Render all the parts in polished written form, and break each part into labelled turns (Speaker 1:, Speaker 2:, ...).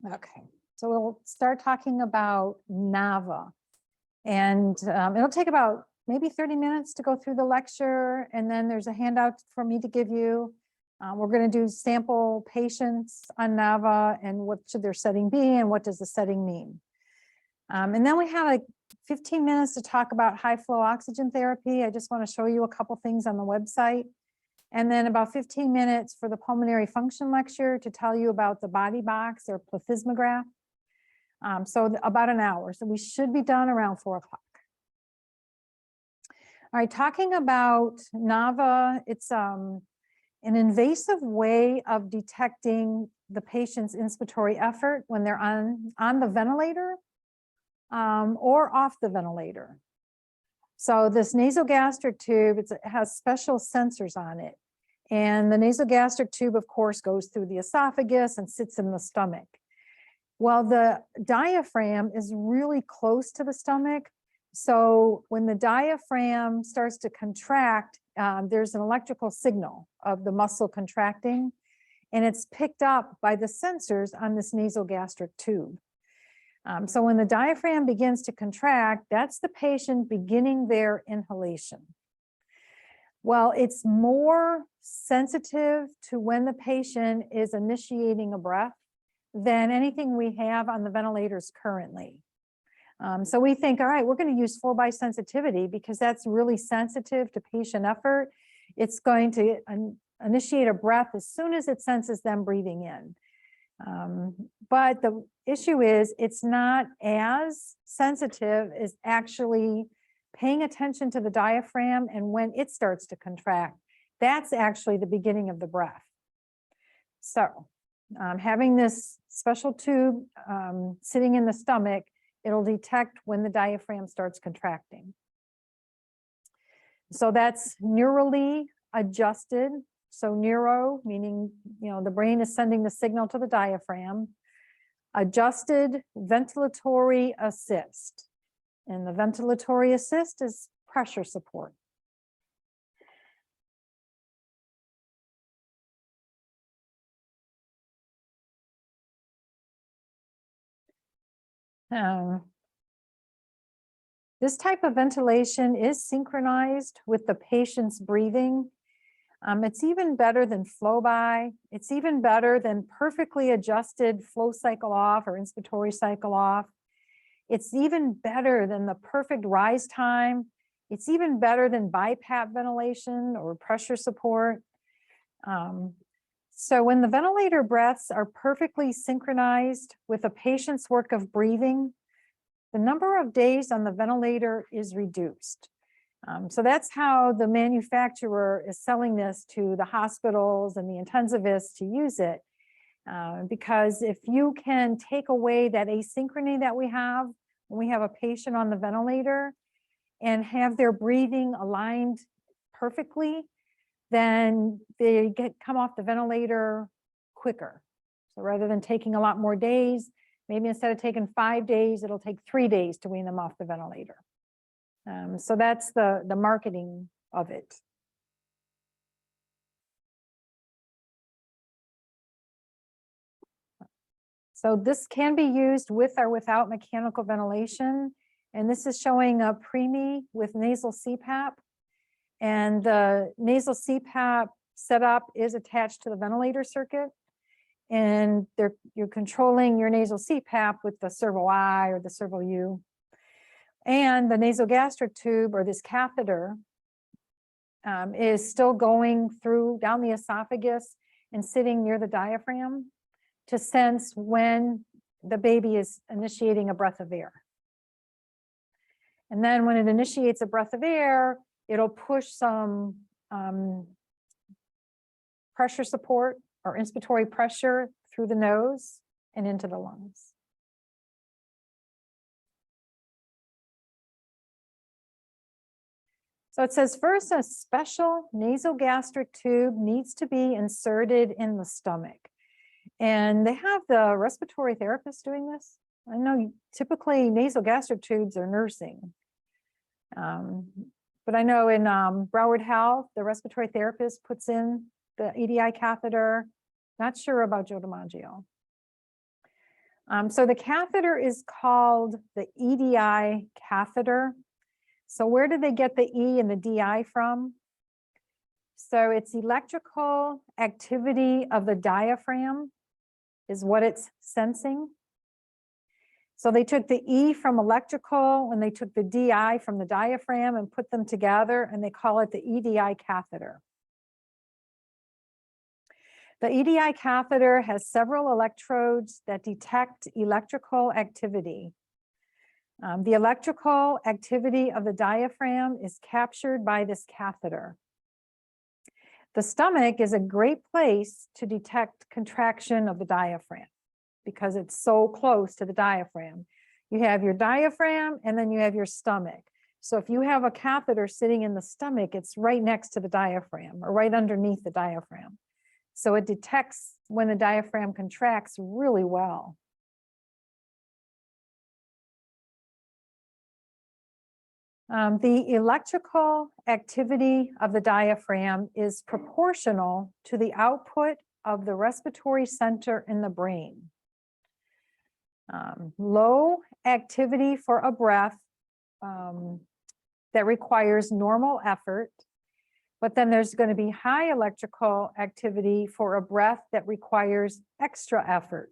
Speaker 1: Okay, so we'll start talking about Nava. And it'll take about maybe 30 minutes to go through the lecture. And then there's a handout for me to give you. We're going to do sample patients on Nava and what should their setting be and what does the setting mean. And then we have like 15 minutes to talk about high flow oxygen therapy. I just want to show you a couple things on the website. And then about 15 minutes for the pulmonary function lecture to tell you about the body box or plethysmograph. So about an hour. So we should be done around 4 o'clock. All right, talking about Nava, it's an invasive way of detecting the patient's inspiratory effort when they're on the ventilator or off the ventilator. So this nasogastric tube, it has special sensors on it. And the nasogastric tube, of course, goes through the esophagus and sits in the stomach. Well, the diaphragm is really close to the stomach. So when the diaphragm starts to contract, there's an electrical signal of the muscle contracting, and it's picked up by the sensors on this nasogastric tube. So when the diaphragm begins to contract, that's the patient beginning their inhalation. Well, it's more sensitive to when the patient is initiating a breath than anything we have on the ventilators currently. So we think, all right, we're going to use flow by sensitivity because that's really sensitive to patient effort. It's going to initiate a breath as soon as it senses them breathing in. But the issue is it's not as sensitive as actually paying attention to the diaphragm, and when it starts to contract, that's actually the beginning of the breath. So having this special tube sitting in the stomach, it'll detect when the diaphragm starts contracting. So that's neurally adjusted. So neuro, meaning, the brain is sending the signal to the diaphragm. Adjusted ventilatory assist. And the ventilatory assist is pressure support. This type of ventilation is synchronized with the patient's breathing. It's even better than flow by. It's even better than perfectly adjusted flow cycle off or inspiratory cycle off. It's even better than the perfect rise time. It's even better than BiPAP ventilation or pressure support. So when the ventilator breaths are perfectly synchronized with a patient's work of breathing, the number of days on the ventilator is reduced. So that's how the manufacturer is selling this to the hospitals and the intensivists to use it. Because if you can take away that asynchrony that we have when we have a patient on the ventilator and have their breathing aligned perfectly, then they come off the ventilator quicker. So rather than taking a lot more days, maybe instead of taking 5 days, it'll take 3 days to wean them off the ventilator. So that's the marketing of it. So this can be used with or without mechanical ventilation. And this is showing a preemie with nasal CPAP. And the nasal CPAP setup is attached to the ventilator circuit. And you're controlling your nasal CPAP with the servo I or the servo U. And the nasogastric tube or this catheter is still going down the esophagus and sitting near the diaphragm to sense when the baby is initiating a breath of air. And then when it initiates a breath of air, it'll push some pressure support or inspiratory pressure through the nose and into the lungs. So it says first, a special nasogastric tube needs to be inserted in the stomach. And they have the respiratory therapist doing this. I know typically nasogastric tubes are nursing. But I know in Broward Health, the respiratory therapist puts in the Edi catheter. Not sure about Joe DiMaggio. So the catheter is called the Edi catheter. So where did they get the E and the DI from? So it's electrical activity of the diaphragm is what it's sensing. So they took the E from electrical and they took the DI from the diaphragm and put them together, and they call it the Edi catheter. The Edi catheter has several electrodes that detect electrical activity. The electrical activity of the diaphragm is captured by this catheter. The stomach is a great place to detect contraction of the diaphragm because it's so close to the diaphragm. You have your diaphragm and then you have your stomach. So if you have a catheter sitting in the stomach, it's right next to the diaphragm or right underneath the diaphragm. So it detects when the diaphragm contracts really well. The electrical activity of the diaphragm is proportional to the output of the respiratory center in the brain. Low activity for a breath that requires normal effort, but then there's going to be high electrical activity for a breath that requires extra effort.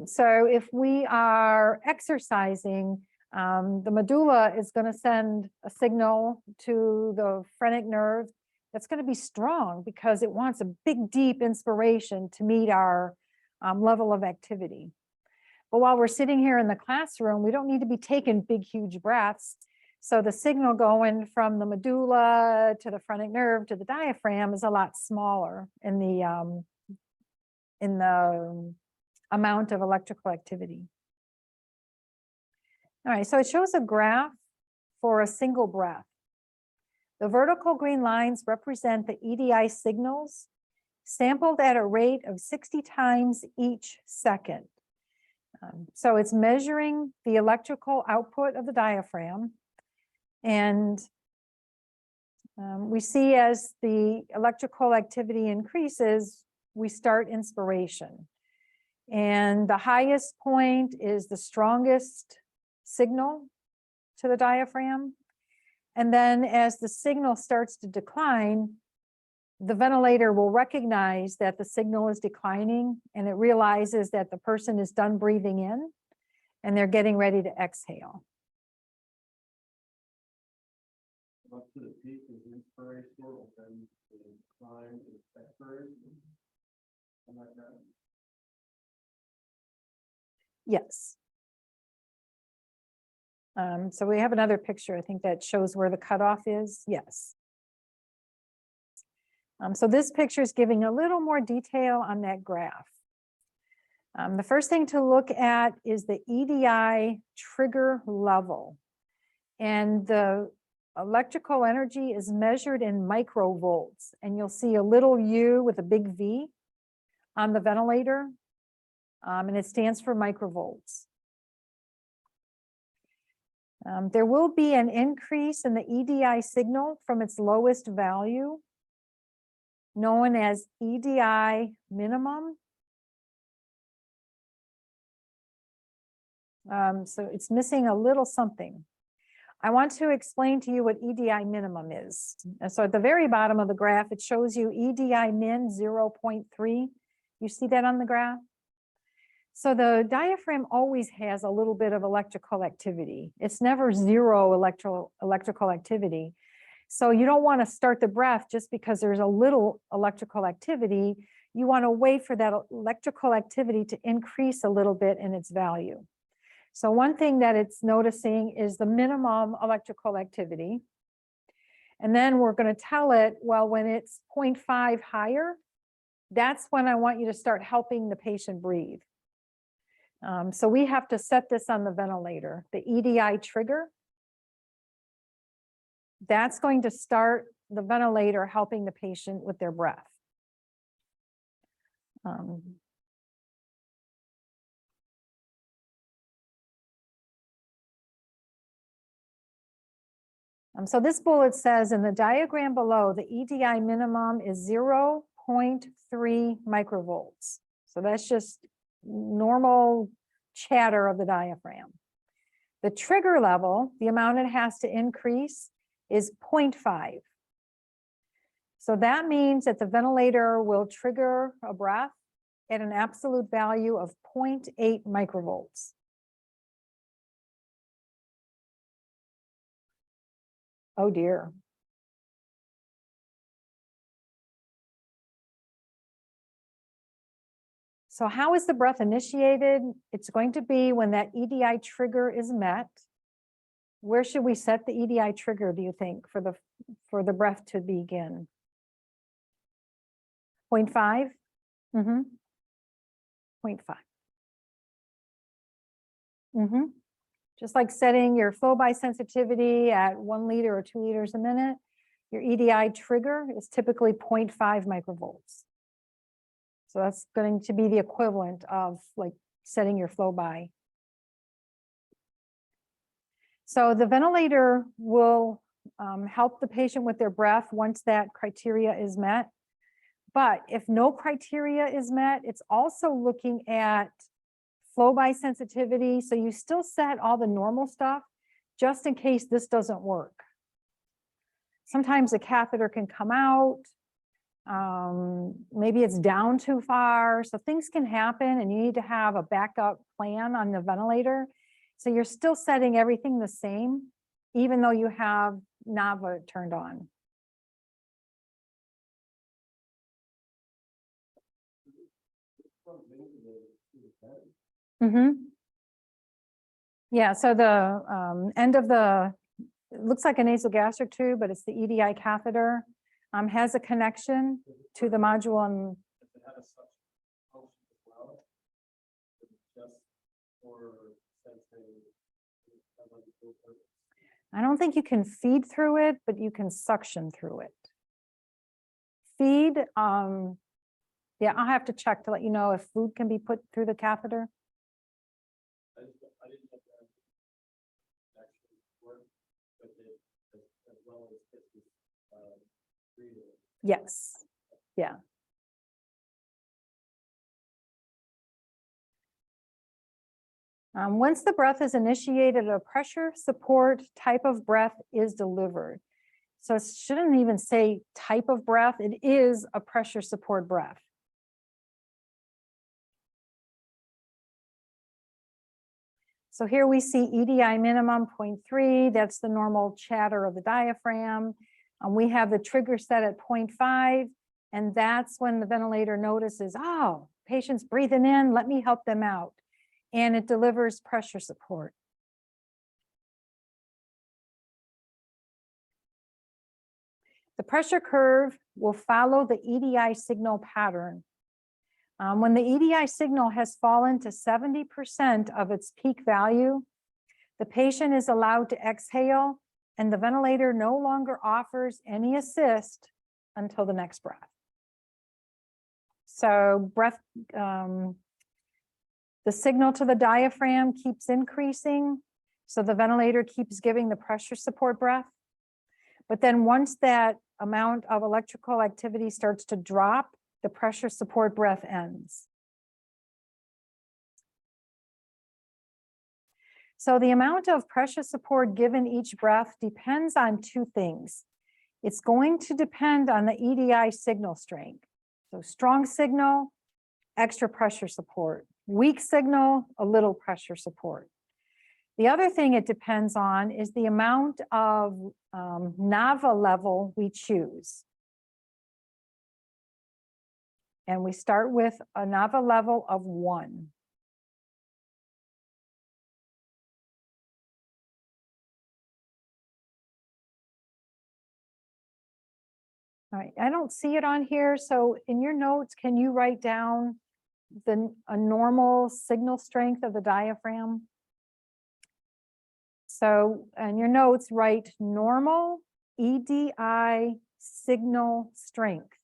Speaker 1: So if we are exercising, the medulla is going to send a signal to the phrenic nerve that's going to be strong because it wants a big, deep inspiration to meet our level of activity. But while we're sitting here in the classroom, we don't need to be taking big, huge breaths. So the signal going from the medulla to the phrenic nerve to the diaphragm is a lot smaller in the amount of electrical activity. All right, so it shows a graph for a single breath. The vertical green lines represent the EDI signals sampled at a rate of 60 times each second. So it's measuring the electrical output of the diaphragm. And we see as the electrical activity increases, we start inspiration. And the highest point is the strongest signal to the diaphragm. And then as the signal starts to decline, the ventilator will recognize that the signal is declining and it realizes that the person is done breathing in and they're getting ready to exhale.
Speaker 2: Up to the peak is inspirational, and then the decline is expiration. Like that.
Speaker 1: Yes. So we have another picture, I think that shows where the cutoff is. Yes. So this picture is giving a little more detail on that graph. The first thing to look at is the Edi trigger level. And the electrical energy is measured in microvolts. And you'll see a little U with a big V on the ventilator. And it stands for microvolts. There will be an increase in the EDI signal from its lowest value, known as EDI minimum. So it's missing a little something. I want to explain to you what EDI minimum is. So at the very bottom of the graph, it shows you EDI min 0.3. You see that on the graph? So the diaphragm always has a little bit of electrical activity. It's never zero electrical activity. So you don't want to start the breath just because there's a little electrical activity. You want to wait for that electrical activity to increase a little bit in its value. So one thing that it's noticing is the minimum electrical activity. And then we're going to tell it, well, when it's 0.5 higher, that's when I want you to start helping the patient breathe. So we have to set this on the ventilator, the Edi trigger. That's going to start the ventilator helping the patient with their breath. So this bullet says in the diagram below, the EDI minimum is 0.0 0.3 microvolts. So that's just normal chatter of the diaphragm. The trigger level, the amount it has to increase, is 0.5. So that means that the ventilator will trigger a breath at an absolute value of 0.8 microvolts. Oh dear. So how is the breath initiated? It's going to be when that Edi trigger is met. Where should we set the Edi trigger, do you think, for the breath to begin? 0.5? 0.5. Just like setting your flow by sensitivity at 1 liter or 2 liters a minute, your Edi trigger is typically 0.5 microvolts. So that's going to be the equivalent of like setting your flow by. So the ventilator will help the patient with their breath once that criteria is met. But if no criteria is met, it's also looking at flow by sensitivity. So you still set all the normal stuff just in case this doesn't work. Sometimes the catheter can come out. Maybe it's down too far. So things can happen and you need to have a backup plan on the ventilator. So you're still setting everything the same, even though you have Nava turned on. Yeah, so the end of the, it looks like a nasal gastric tube, but it's the Edi catheter, has a connection to the module on. I don't think you can feed through it, but you can suction through it. Feed, yeah, I'll have to check to let you know if food can be put through the catheter. Yes, yeah. Once the breath is initiated, a pressure support type of breath is delivered. So it shouldn't even say type of breath, it is a pressure support breath. So here we see EDI minimum 0.3, that's the normal chatter of the diaphragm. We have the trigger set at 0.5, and that's when the ventilator notices, oh, patient's breathing in, let me help them out. And it delivers pressure support. The pressure curve will follow the EDI signal pattern. When the EDI signal has fallen to 70% of its peak value, the patient is allowed to exhale and the ventilator no longer offers any assist until the next breath. So breath, the signal to the diaphragm keeps increasing, so the ventilator keeps giving the pressure support breath. But then once that amount of electrical activity starts to drop, the pressure support breath ends. So the amount of pressure support given each breath depends on two things. It's going to depend on the EDI signal strength. So strong signal, extra pressure support. Weak signal, a little pressure support. The other thing it depends on is the amount of Nava level we choose. And we start with a Nava level of 1. All right, I don't see it on here. So in your notes, can you write down a normal signal strength of the diaphragm? So in your notes, write normal EDI signal strength.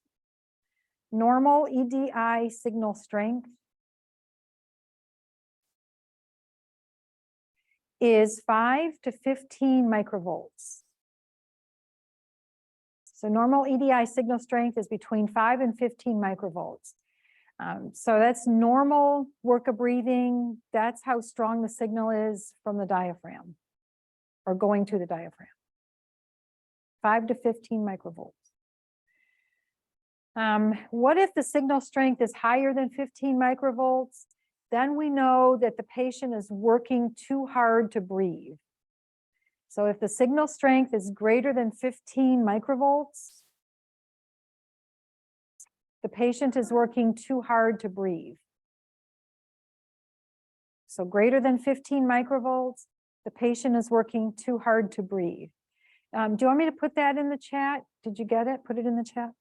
Speaker 1: Normal EDI signal strength is 5 to 15 microvolts. So normal EDI signal strength is between 5 and 15 microvolts. So that's normal work of breathing. That's how strong the signal is from the diaphragm or going to the diaphragm. 5 to 15 microvolts. What if the signal strength is higher than 15 microvolts? Then we know that the patient is working too hard to breathe. So if the signal strength is greater than 15 microvolts, the patient is working too hard to breathe. So greater than 15 microvolts, the patient is working too hard to breathe. Do you want me to put that in the chat? Did you get it? Put it in the chat.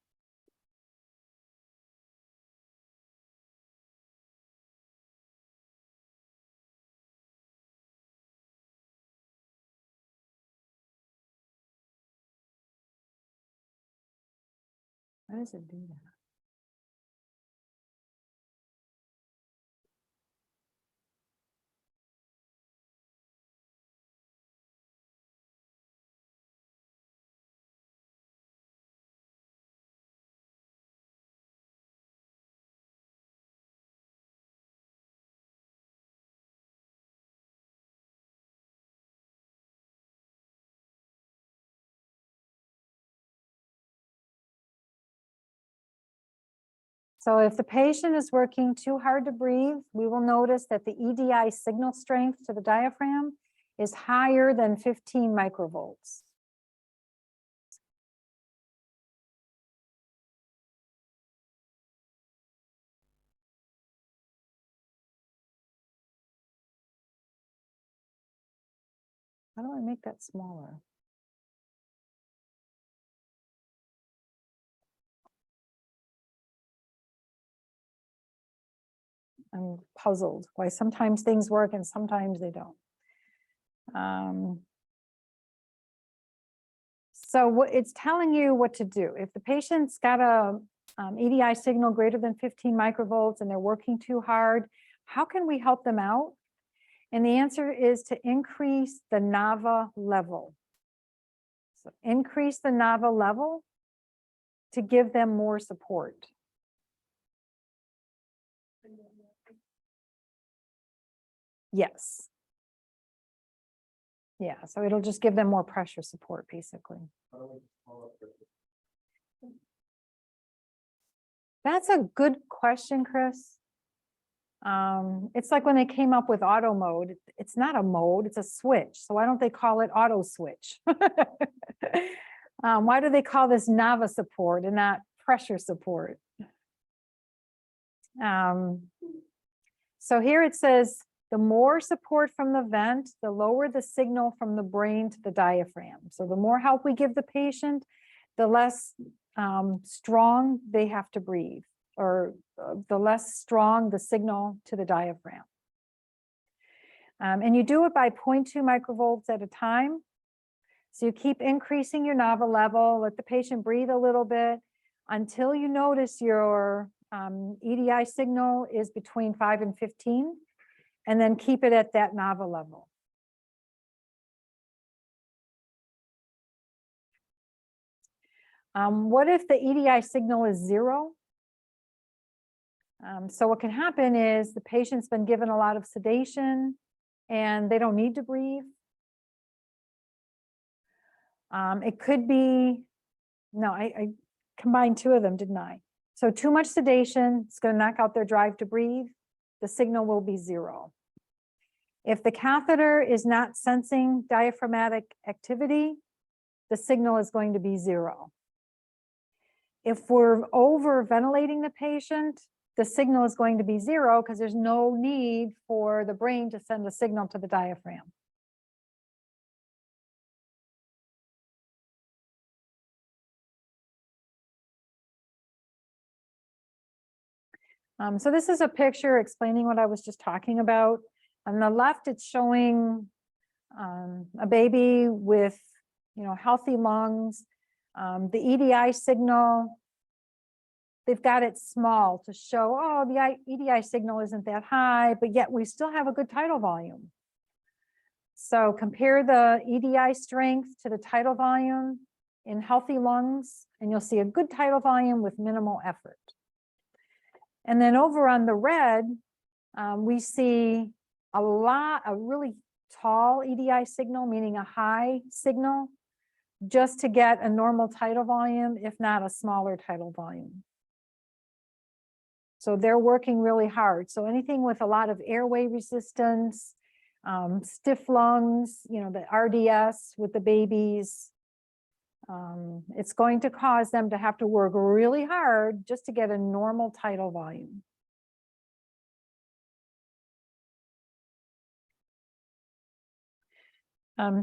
Speaker 1: How does it do that? So if the patient is working too hard to breathe, we will notice that the EDI signal strength to the diaphragm is higher than 15 microvolts. How do I make that smaller? I'm puzzled why sometimes things work and sometimes they don't. So what it's telling you what to do. If the patient's got a EDI signal greater than 15 microvolts and they're working too hard, how can we help them out? And the answer is to increase the Nava level. So increase the Nava level to give them more support. Yes. Yeah, so it'll just give them more pressure support, basically. That's a good question, Chris. It's like when they came up with auto mode, it's not a mode, it's a switch. So why don't they call it auto switch? Why do they call this Nava support and not pressure support? So here it says, the more support from the vent, the lower the signal from the brain to the diaphragm. So the more help we give the patient, the less strong they have to breathe, or the less strong the signal to the diaphragm. And you do it by 0.2 microvolts at a time. So you keep increasing your Nava level, let the patient breathe a little bit until you notice your EDI signal is between 5 and 15, and then keep it at that Nava level. What if the EDI signal is 0? So what can happen is the patient's been given a lot of sedation and they don't need to breathe. It could be, no, I combined two of them, didn't I? So too much sedation, it's going to knock out their drive to breathe. The signal will be 0. If the catheter is not sensing diaphragmatic activity, the signal is going to be 0. If we're over ventilating the patient, the signal is going to be 0 because there's no need for the brain to send a signal to the diaphragm. So this is a picture explaining what I was just talking about. On the left, it's showing a baby with, healthy lungs. The EDI signal, they've got it small to show, oh, the EDI signal isn't that high, but yet we still have a good tidal volume. So compare the EDI strength to the tidal volume. in healthy lungs, and you'll see a good tidal volume with minimal effort. And then over on the red, we see a really tall EDI signal, meaning a high signal, just to get a normal tidal volume, if not a smaller tidal volume. So they're working really hard. So anything with a lot of airway resistance, stiff lungs, the RDS with the babies, it's going to cause them to have to work really hard just to get a normal tidal volume.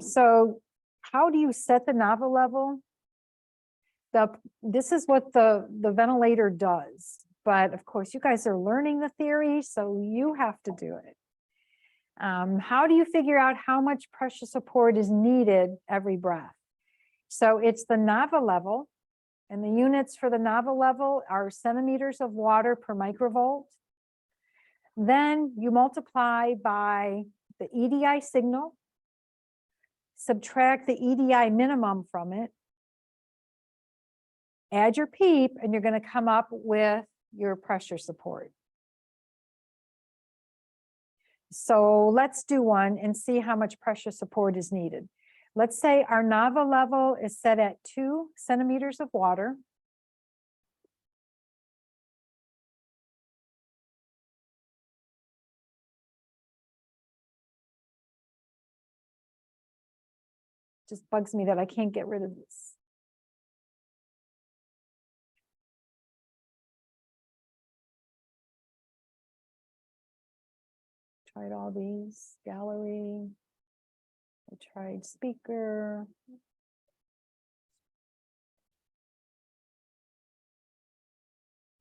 Speaker 1: So how do you set the Nava level? This is what the ventilator does. But of course, you guys are learning the theory, so you have to do it. How do you figure out how much pressure support is needed every breath? So it's the Nava level, and the units for the Nava level are centimeters of water per microvolt. Then you multiply by the EDI signal, subtract the EDI minimum from it, add your PEEP, and you're going to come up with your pressure support. So let's do one and see how much pressure support is needed. Let's say our Nava level is set at 2 centimeters of water. Just bugs me that I can't get rid of this. Tried all these, gallery. I tried speaker.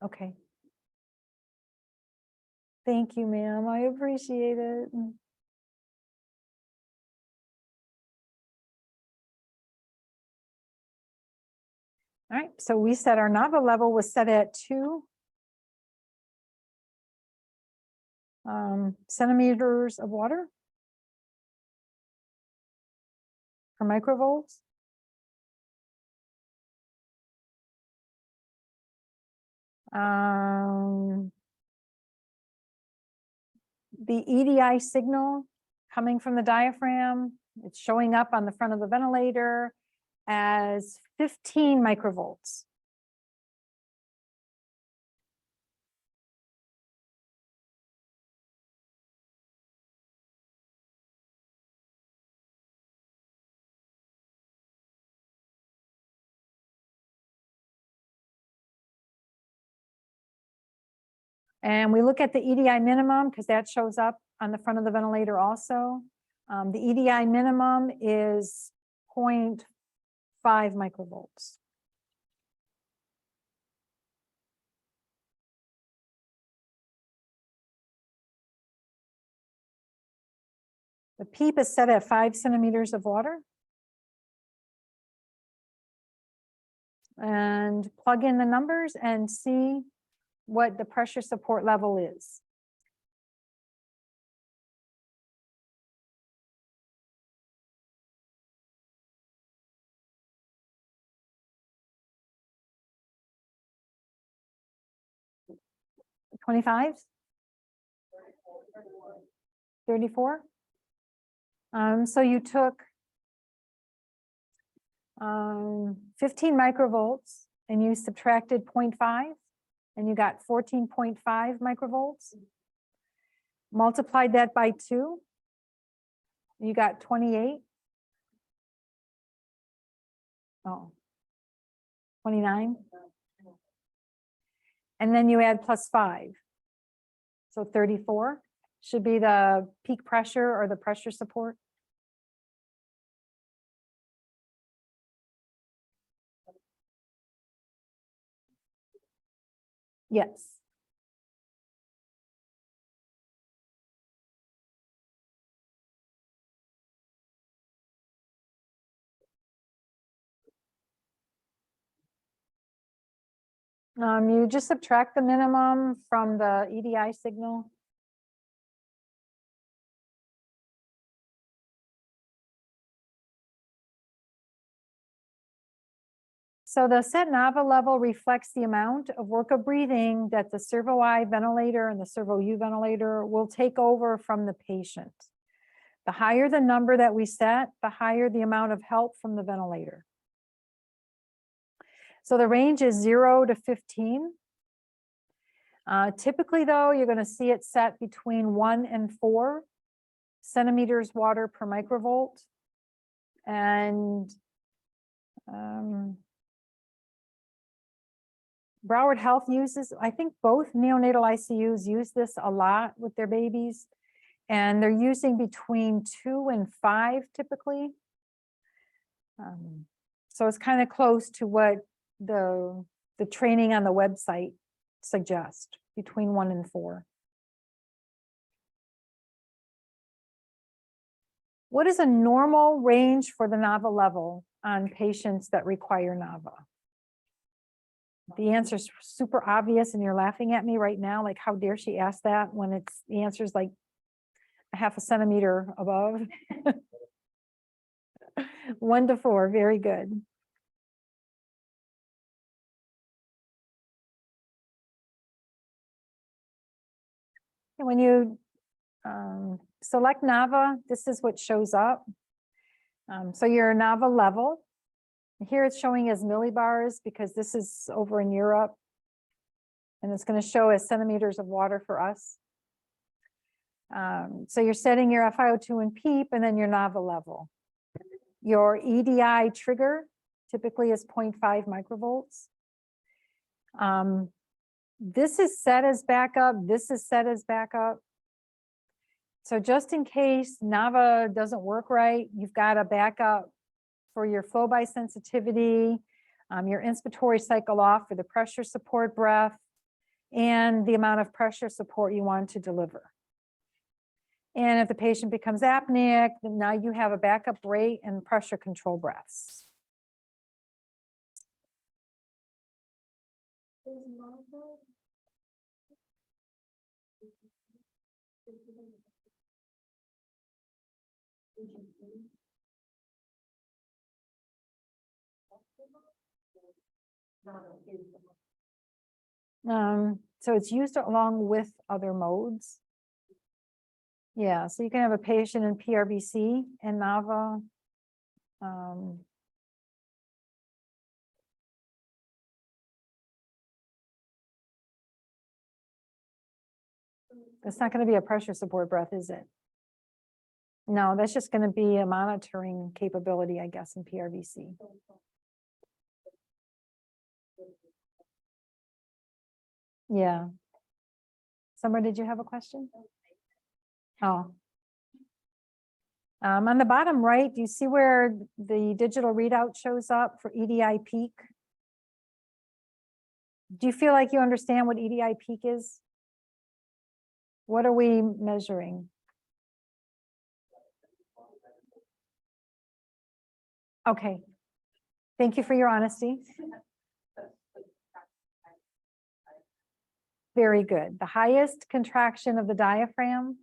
Speaker 1: Okay. Thank you, ma'am. I appreciate it. All right, so we said our Nava level was set at 2 centimeters of water per microvolts. The EDI signal coming from the diaphragm, it's showing up on the front of the ventilator as 15 microvolts. And we look at the EDI minimum because that shows up on the front of the ventilator also. The EDI minimum is 0.5 microvolts. The PEEP is set at 5 centimeters of water. And plug in the numbers and see what the pressure support level is. $25? 34? So you took 15 microvolts and you subtracted 0.5 and you got 14.5 microvolts. Multiplied that by 2, you got 28. Oh, 29. And then you add plus 5. So 34 should be the peak pressure or the pressure support. Yes. You just subtract the minimum from the EDI signal. So the set Nava level reflects the amount of work of breathing that the servo-I ventilator and the servo-U ventilator will take over from the patient. The higher the number that we set, the higher the amount of help from the ventilator. So the range is 0 to 15. Typically though, you're going to see it set between 1 and 4 centimeters water per microvolt. And Broward Health uses, I think both neonatal ICUs use this a lot with their babies, and they're using between 2 and 5 typically. So it's kind of close to what the training on the website suggests, between 1 and 4. What is a normal range for the Nava level on patients that require Nava? The answer is super obvious and you're laughing at me right now, like how dare she ask that when it's the answer is like a half a centimeter above. 1 to 4, very good. And when you select Nava, this is what shows up. So your Nava level. Here it's showing as millibars because this is over in Europe. And it's going to show as centimeters of water for us. So you're setting your FiO2 and PEEP and then your Nava level. Your Edi Trigger typically is 0.5 microvolts. This is set as backup. This is set as backup. So just in case Nava doesn't work right, you've got a backup for your flow by sensitivity, your inspiratory cycle off for the pressure support breath, and the amount of pressure support you want to deliver. And if the patient becomes apneic, then now you have a backup rate and pressure control breaths. So it's used along with other modes. Yeah, so you can have a patient in PRBC and Nava. It's not going to be a pressure support breath, is it? No, that's just going to be a monitoring capability, I guess, in PRBC. Yeah. Summer, did you have a question? Oh. On the bottom right, do you see where the digital readout shows up for EDI peak? Do you feel like you understand what EDI peak is? What are we measuring? Okay. Thank you for your honesty. Very good. The highest contraction of the diaphragm,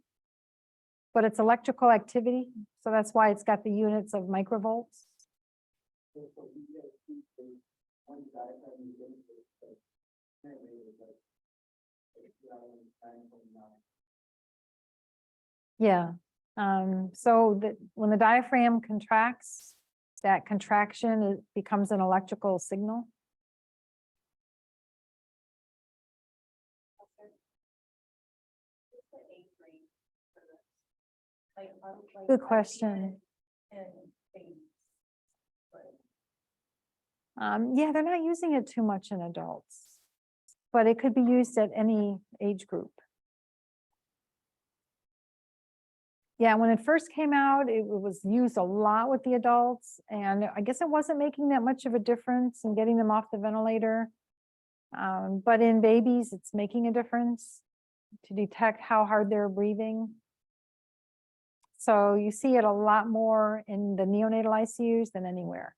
Speaker 1: but it's electrical activity. So that's why it's got the units of microvolts. Yeah. So that when the diaphragm contracts, that contraction becomes an electrical signal. Good question. Yeah, they're not using it too much in adults, but it could be used at any age group. Yeah, when it first came out, it was used a lot with the adults, and I guess it wasn't making that much of a difference in getting them off the ventilator. But in babies, it's making a difference to detect how hard they're breathing. So you see it a lot more in the neonatal ICUs than anywhere.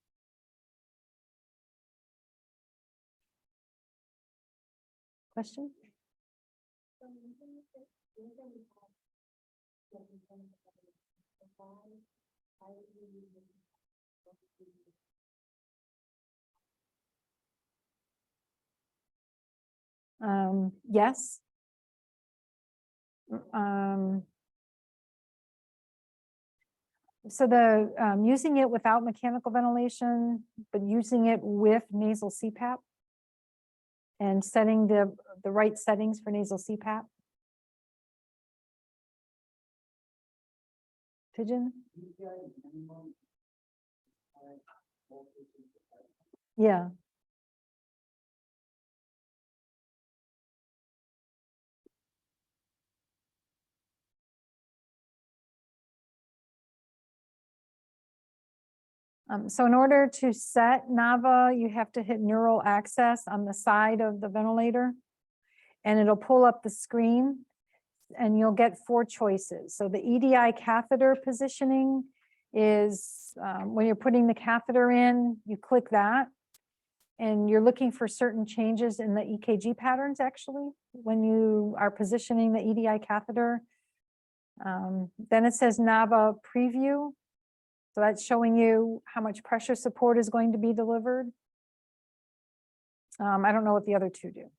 Speaker 1: Question? Yes. So using it without mechanical ventilation, but using it with nasal CPAP and setting the right settings for nasal CPAP. Pigeon? Yeah. So in order to set Nava, you have to hit neural access on the side of the ventilator, and it'll pull up the screen, and you'll get 4 choices. So the Edi Catheter Positioning is when you're putting the catheter in, you click that, and you're looking for certain changes in the EKG patterns, actually, when you are positioning the Edi catheter. Then it says Nava Preview. So that's showing you how much pressure support is going to be delivered. I don't know what the other 2 do.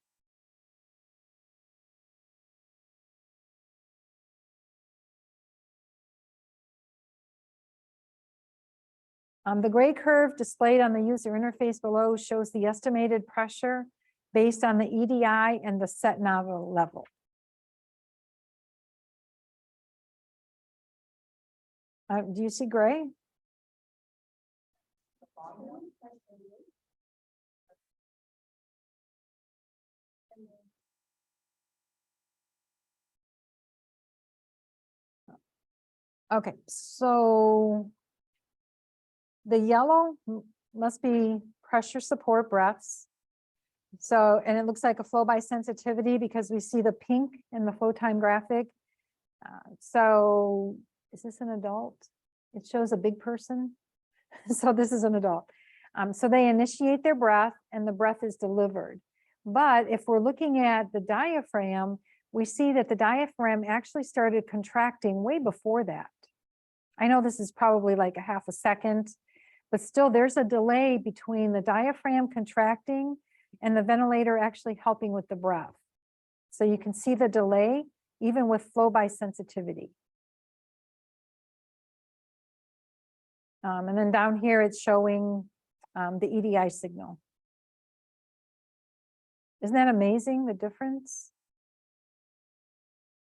Speaker 1: The gray curve displayed on the user interface below shows the estimated pressure based on the EDI and the set Nava level. Do you see gray? Okay, so the yellow must be pressure support breaths. So, and it looks like a flow by sensitivity because we see the pink in the flow time graphic. So is this an adult? It shows a big person. So this is an adult. So they initiate their breath and the breath is delivered. But if we're looking at the diaphragm, we see that the diaphragm actually started contracting way before that. I know this is probably like a half a second, but still there's a delay between the diaphragm contracting and the ventilator actually helping with the breath. So you can see the delay even with flow by sensitivity. And then down here, it's showing the EDI signal. Isn't that amazing, the difference?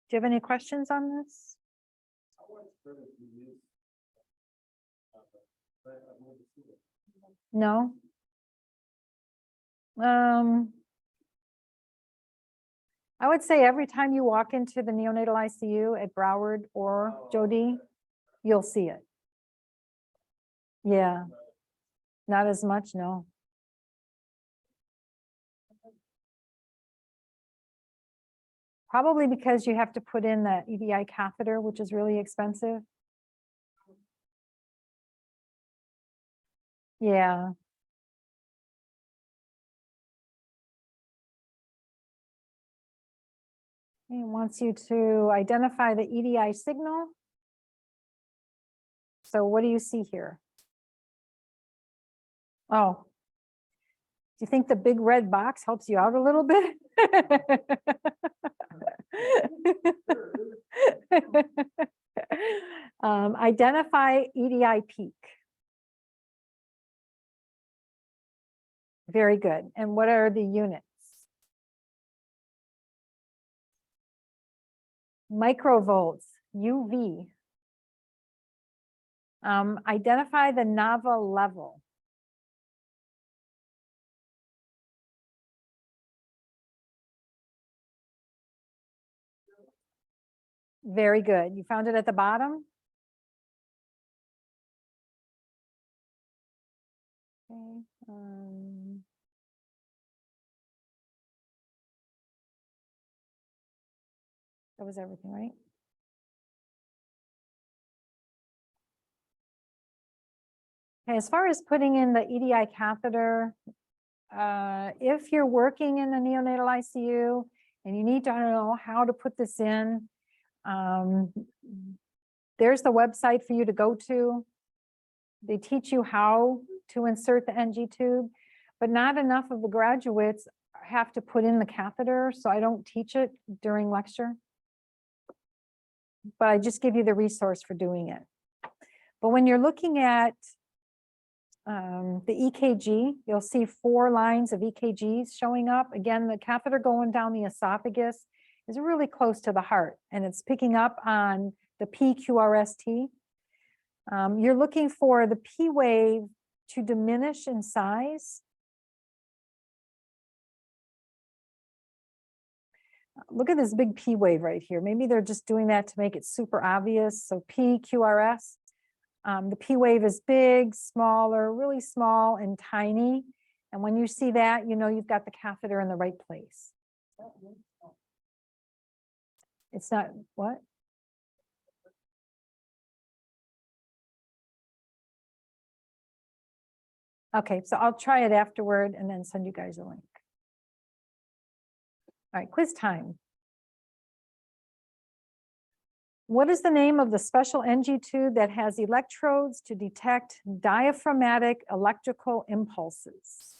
Speaker 1: Do you have any questions on this? No. I would say every time you walk into the neonatal ICU at Broward or Jody, you'll see it. Yeah, not as much, no. Probably because you have to put in the Edi catheter, which is really expensive. Yeah. It wants you to identify the EDI signal. So what do you see here? Oh, do you think the big red box helps you out a little bit? Identify EDI peak. Very good. And what are the units? Microvolts, UV. Identify the Nava level. Very good. You found it at the bottom? Okay. That was everything, right? Okay, as far as putting in the Edi catheter, if you're working in the neonatal ICU and you need to know how to put this in, there's the website for you to go to. They teach you how to insert the NG tube, but not enough of the graduates have to put in the catheter, so I don't teach it during lecture. But I just give you the resource for doing it. But when you're looking at the EKG, you'll see 4 lines of EKGs showing up. Again, the catheter going down the esophagus is really close to the heart, and it's picking up on the PQRST. You're looking for the P wave to diminish in size. Look at this big P wave right here. Maybe they're just doing that to make it super obvious. So PQRS. The P wave is big, smaller, really small and tiny. And when you see that, you know you've got the catheter in the right place. It's not what? Okay, so I'll try it afterward and then send you guys a link. All right, quiz time. What is the name of the special NG tube that has electrodes to detect diaphragmatic electrical impulses?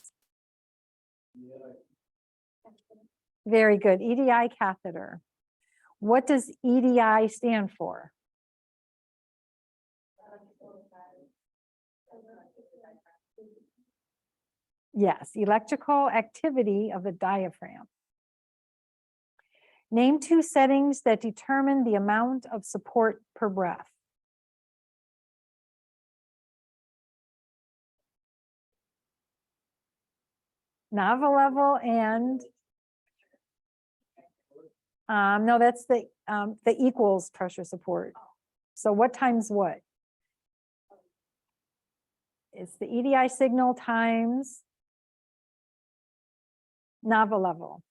Speaker 1: Very good, Edi catheter. What does EDI stand for? Yes, electrical activity of the diaphragm. Name 2 settings that determine the amount of support per breath. Nava level and no, that's the equals pressure support. So what times what? It's the EDI signal times Nava level.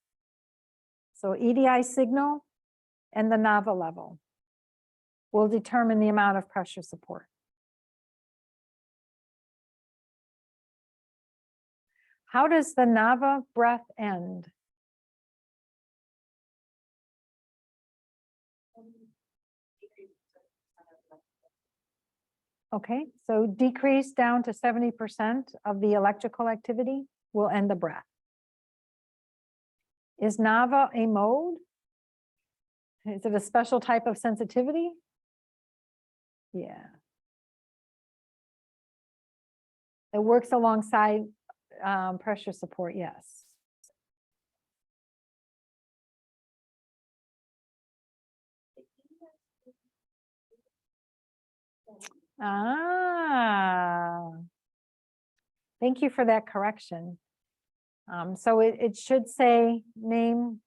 Speaker 1: So EDI signal and the Nava level will determine the amount of pressure support. How does the Nava breath end? Okay, so decrease down to 70% of the electrical activity will end the breath. Is Nava a mode? Is it a special type of sensitivity? Yeah. It works alongside pressure support, yes. Thank you for that correction. So it should say name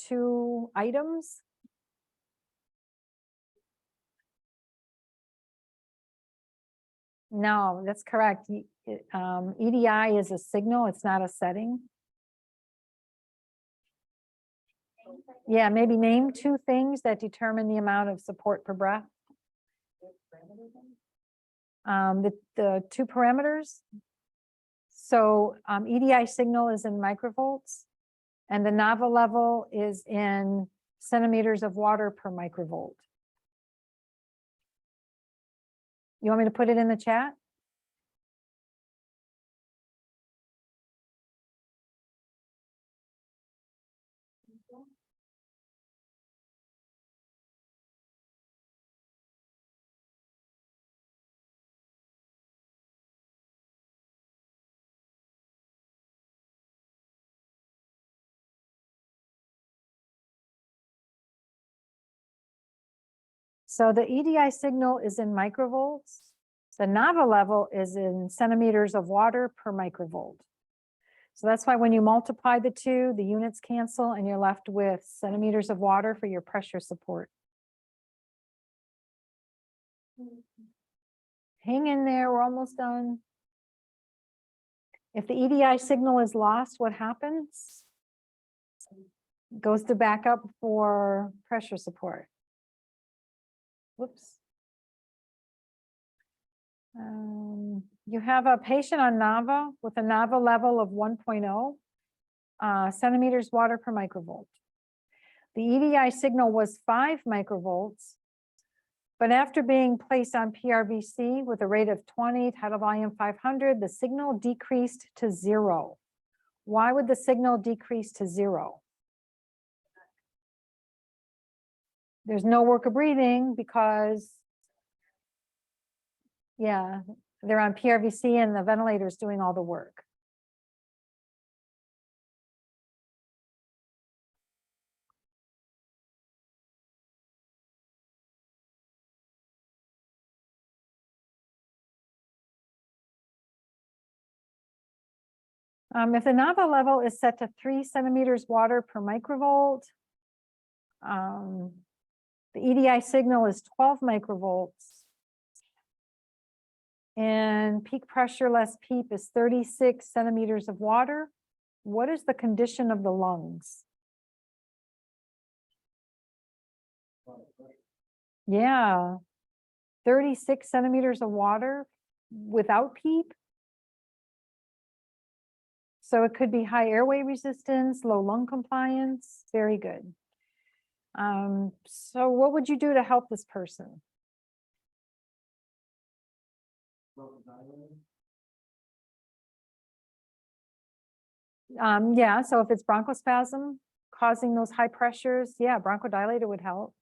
Speaker 1: 2 items. No, that's correct. EDI is a signal, it's not a setting. Yeah, maybe name 2 things that determine the amount of support per breath. The 2 parameters. So EDI signal is in microvolts, and the Nava level is in centimeters of water per microvolt. You want me to put it in the chat? So the EDI signal is in microvolts. The Nava level is in centimeters of water per microvolt. So that's why when you multiply the 2, the units cancel and you're left with centimeters of water for your pressure support. Hang in there, we're almost done. If the EDI signal is lost, what happens? It goes to backup for pressure support. Whoops. You have a patient on Nava with a Nava level of 1.0 centimeters water per microvolt. The EDI signal was 5 microvolts, but after being placed on PRVC with a rate of 20, tidal volume 500, the signal decreased to 0. Why would the signal decrease to 0? There's no work of breathing because, yeah, they're on PRVC and the ventilator's doing all the work. If the Nava level is set to 3 centimeters water per microvolt, the EDI signal is 12 microvolts. And peak pressure less PEEP is 36 centimeters of water. What is the condition of the lungs? Yeah, 36 centimeters of water without PEEP. So it could be high airway resistance, low lung compliance. Very good. So what would you do to help this person? Yeah, so if it's bronchospasm causing those high pressures, yeah, bronchodilator would help.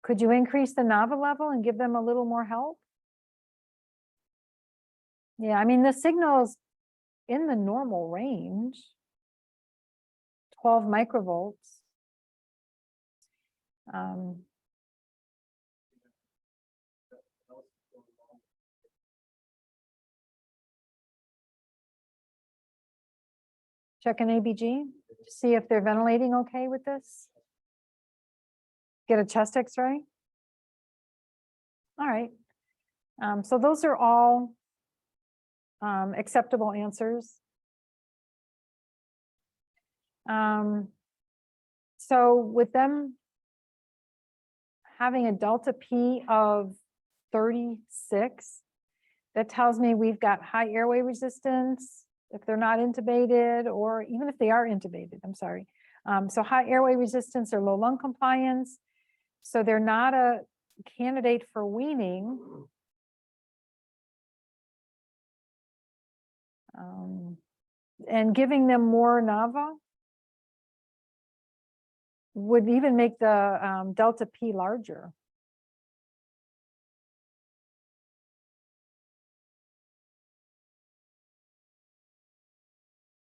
Speaker 1: Could you increase the Nava level and give them a little more help? Yeah, I mean, the signal's in the normal range, 12 microvolts. Check an ABG, see if they're ventilating okay with this. Get a chest X-ray. All right. So those are all acceptable answers. So with them having a delta P of 36, that tells me we've got high airway resistance if they're not intubated, or even if they are intubated, I'm sorry. So high airway resistance or low lung compliance. So they're not a candidate for weaning. And giving them more Nava would even make the delta P larger.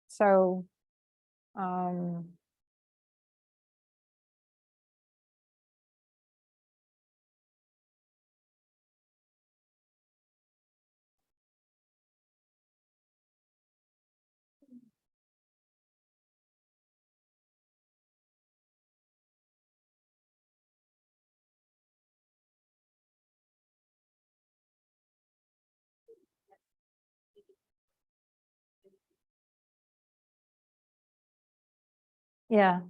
Speaker 1: So, yeah.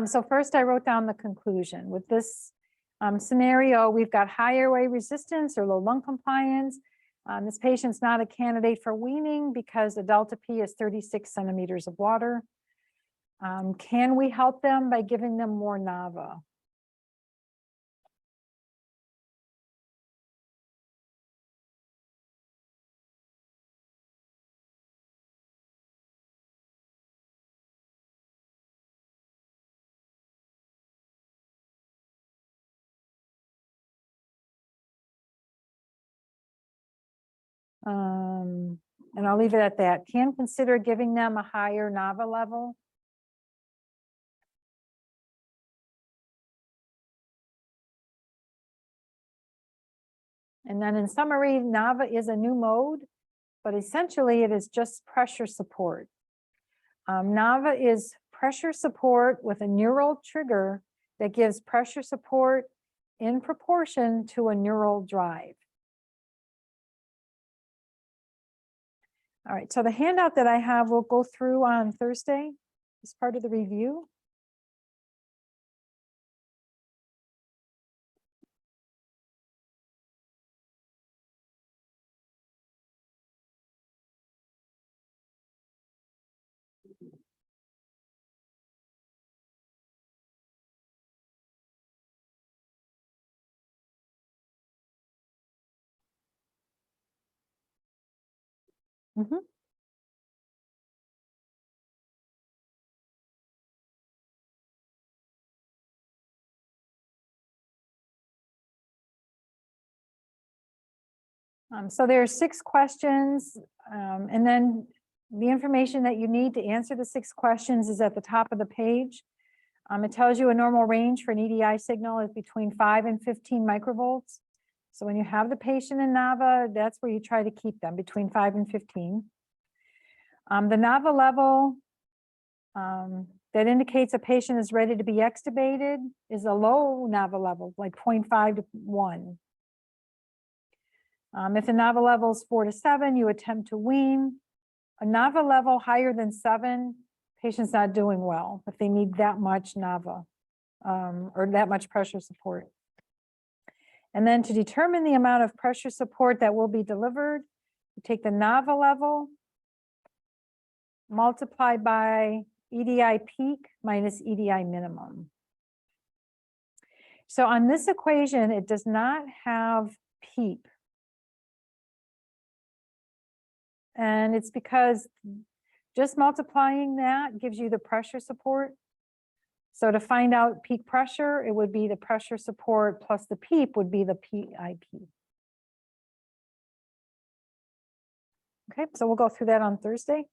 Speaker 1: So first I wrote down the conclusion. With this scenario, we've got high airway resistance or low lung compliance. This patient's not a candidate for weaning because the delta P is 36 centimeters of water. Can we help them by giving them more Nava? And I'll leave it at that. Can consider giving them a higher Nava level. And then in summary, Nava is a new mode, but essentially it is just pressure support. Nava is pressure support with a neural trigger that gives pressure support in proportion to a neural drive. All right, so the handout that I have will go through on Thursday as part of the review. Mhm. So there are 6 questions, and then the information that you need to answer the 6 questions is at the top of the page. It tells you a normal range for an EDI signal is between 5 and 15 microvolts. So when you have the patient in Nava, that's where you try to keep them, between 5 and 15. The Nava level that indicates a patient is ready to be extubated is a low Nava level, like 0.5 to 1. If the Nava level is 4 to 7, you attempt to wean. A Nava level higher than 7, patient's not doing well, if they need that much Nava or that much pressure support. And then to determine the amount of pressure support that will be delivered, you take the Nava level, multiplied by EDI peak minus EDI minimum. So on this equation, it does not have PEEP. And it's because just multiplying that gives you the pressure support. So to find out peak pressure, it would be the pressure support plus the PEEP would be the PIP. Okay, so we'll go through that on Thursday.